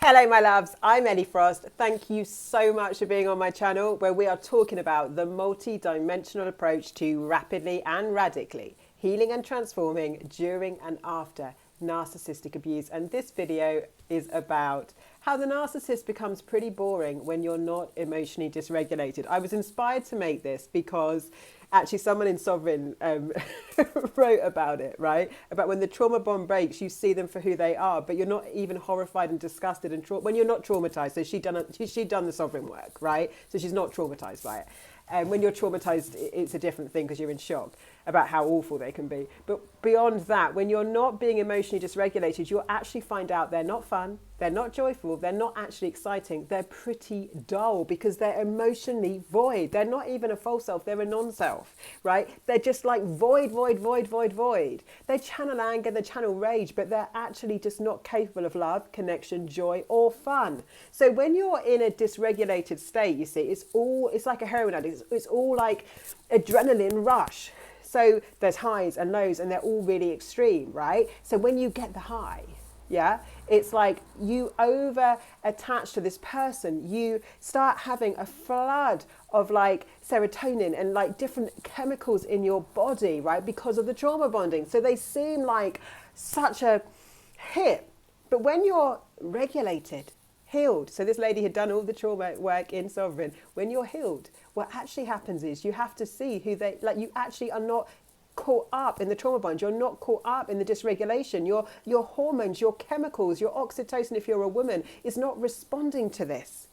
Hello my loves, I'm Ellie Frost. Thank you so much for being on my channel where we are talking about the multi-dimensional approach to rapidly and radically healing and transforming during and after narcissistic abuse. And this video is about how the narcissist becomes pretty boring when you're not emotionally dysregulated. I was inspired to make this because actually someone in Sovereign wrote about it, right? About when the trauma bond breaks, you see them for who they are, but you're not even horrified and disgusted and when you're not traumatized. So she'd done the Sovereign work, right? So she's not traumatized by it. And when you're traumatized, it's a different thing because you're in shock about how awful they can be. But beyond that, when you're not being emotionally dysregulated, you'll actually find out they're not fun, they're not joyful, they're not actually exciting, they're pretty dull because they're emotionally void. They're not even a false self, they're a non-self, right? They're just like void, void, void, void, void. They channel anger, they channel rage, but they're actually just not capable of love, connection, joy, or fun. So when you're in a dysregulated state, you see, it's like a heroin addict. It's all like adrenaline rush. So there's highs and lows and they're all really extreme, right? So when you get the high, yeah, it's like you over attach to this person. You start having a flood of like serotonin and like different chemicals in your body, right? Because of the trauma bonding. So they seem like such a hit. But when you're regulated, healed. So this lady had done all the trauma work in Sovereign. When you're healed, what actually happens is you have to see who they, like you actually are not caught up in the trauma bond. You're not caught up in the dysregulation. Your hormones, your chemicals, your oxytocin, if you're a woman, is not responding to this,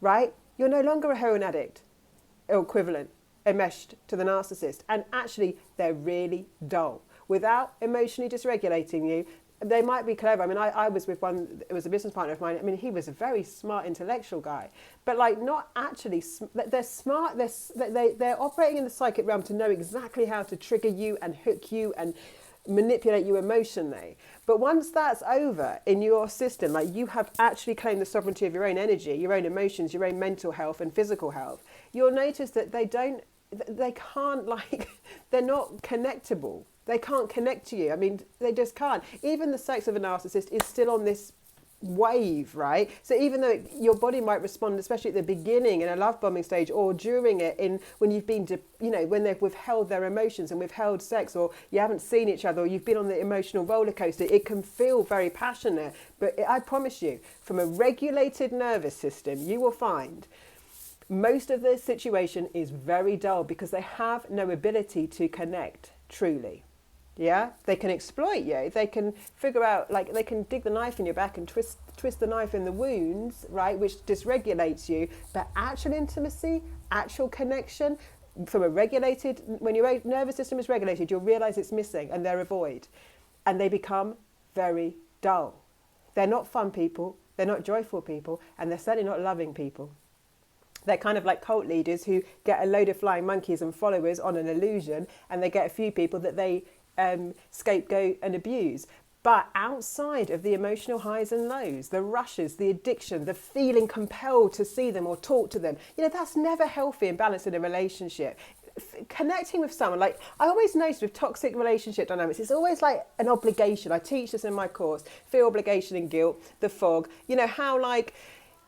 right? You're no longer a heroin addict or equivalent, enmeshed to the narcissist. And actually, they're really dull. Without emotionally dysregulating you, they might be clever. I mean, I was with one, it was a business partner of mine. I mean, he was a very smart, intellectual guy, but like not actually, they're smart, they're operating in the psychic realm to know exactly how to trigger you and hook you and manipulate you emotionally. But once that's over in your system, like you have actually claimed the sovereignty of your own energy, your own emotions, your own mental health and physical health, you'll notice that they can't like, they're not connectable. They can't connect to you. I mean, they just can't. Even the sex of a narcissist is still on this wave, right? So even though your body might respond, especially at the beginning in a love bombing stage or during it when you've been, when they've withheld their emotions and withheld sex, or you haven't seen each other, or you've been on the emotional roller coaster, it can feel very passionate. But I promise you, from a regulated nervous system, you will find most of the situation is very dull because they have no ability to connect truly. Yeah, they can exploit you. They can figure out, like, they can dig the knife in your back and twist the knife in the wounds, right, which dysregulates you. But actual intimacy, actual connection, from a regulated, when your nervous system is regulated, you'll realize it's missing and they're a void. And they become very dull. They're not fun people, they're not joyful people, and they're certainly not loving people. They're kind of like cult leaders who get a load of flying monkeys and followers on an illusion, and they get a few people that they scapegoat and abuse. But outside of the emotional highs and lows, the rushes, the addiction, the feeling compelled to see them or talk to them, that's never healthy and balanced in a relationship. Connecting with someone, like I always notice with toxic relationship dynamics, it's always like an obligation. I teach this in my course, fear, obligation and guilt, the fog, how like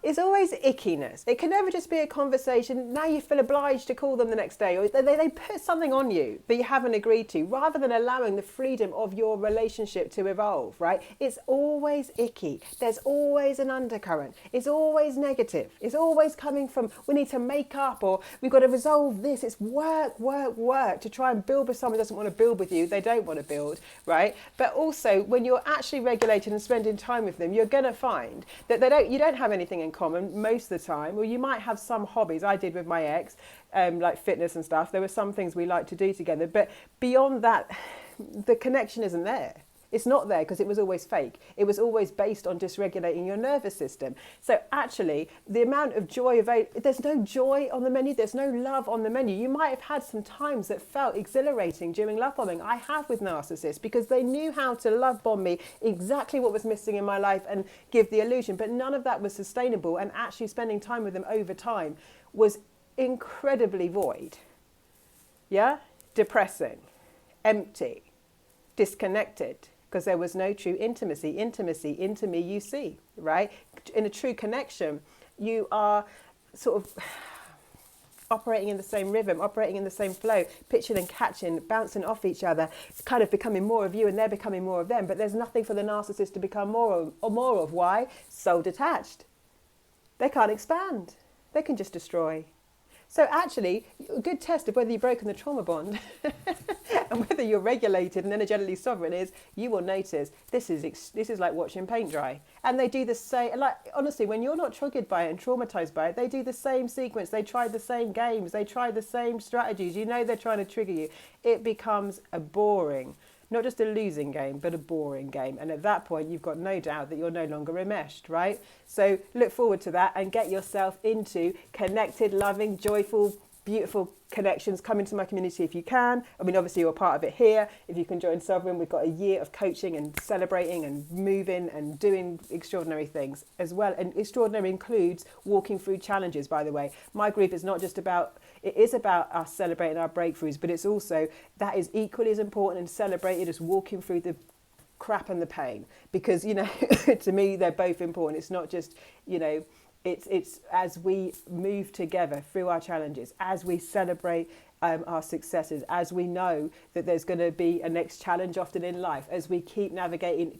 it's always ickiness. It can never just be a conversation. Now you feel obliged to call them the next day, or they put something on you that you haven't agreed to, rather than allowing the freedom of your relationship to evolve, right? It's always icky. There's always an undercurrent. It's always negative. It's always coming from, we need to make up, or we've got to resolve this. It's work, work, work to try and build with someone who doesn't want to build with you. They don't want to build, right? But also when you're actually regulated and spending time with them, you're going to find that you don't have anything in common most of the time. Well, you might have some hobbies. I did with my ex, like fitness and stuff. There were some things we liked to do together, but beyond that, the connection isn't there. It's not there because it was always fake. It was always based on dysregulating your nervous system. So actually, the amount of joy there's no joy on the menu. There's no love on the menu. You might have had some times that felt exhilarating during love bombing. I have with narcissists, because they knew how to love bomb me, exactly what was missing in my life, and give the illusion. But none of that was sustainable. And actually spending time with them over time was incredibly void. Yeah? Depressing, empty, disconnected, because there was no true intimacy. Into me you see, right? In a true connection, you are sort of operating in the same rhythm, operating in the same flow, pitching and catching, bouncing off each other, kind of becoming more of you and they're becoming more of them. But there's nothing for the narcissist to become more of. Why? So detached. They can't expand. They can just destroy. So actually, a good test of whether you've broken the trauma bond and whether you're regulated and energetically sovereign is you will notice this is like watching paint dry. And they do the same, like honestly, when you're not triggered by it and traumatized by it, they do the same sequence. They try the same games. They try the same strategies. You know they're trying to trigger you. It becomes a boring, not just a losing game, but a boring game. And at that point, you've got no doubt that you're no longer enmeshed, right? So look forward to that and get yourself into connected, loving, joyful, beautiful connections. Come into my community if you can. I mean, obviously, you're a part of it here. If you can join Sovereign, we've got a year of coaching and celebrating and moving and doing extraordinary things as well. And extraordinary includes walking through challenges, by the way. My group is not just about, it is about us celebrating our breakthroughs, but it's also, that is equally as important and celebrated as walking through the crap and the pain. Because, you know, to me, they're both important. It's not just, you know, it's as we move together through our challenges, as we celebrate our successes, as we know that there's going to be a next challenge often in life, as we keep navigating,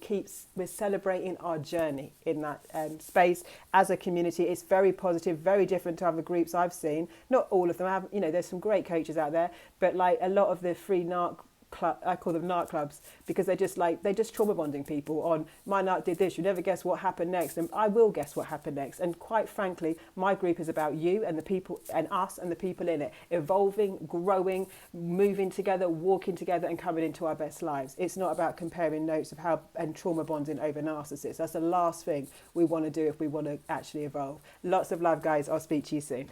we're celebrating our journey in that space as a community. It's very positive, very different to other groups I've seen. Not all of them have, you know, there's some great coaches out there, but like a lot of the free narc club, I call them narc clubs, because they're just trauma bonding people on, my narc did this, you never guess what happened next, and I will guess what happened next. And quite frankly, my group is about you and the people and us and the people in it, evolving, growing, moving together, walking together and coming into our best lives. It's not about comparing notes of how and trauma bonding over narcissists. That's the last thing we want to do if we want to actually evolve. Lots of love, guys. I'll speak to you soon.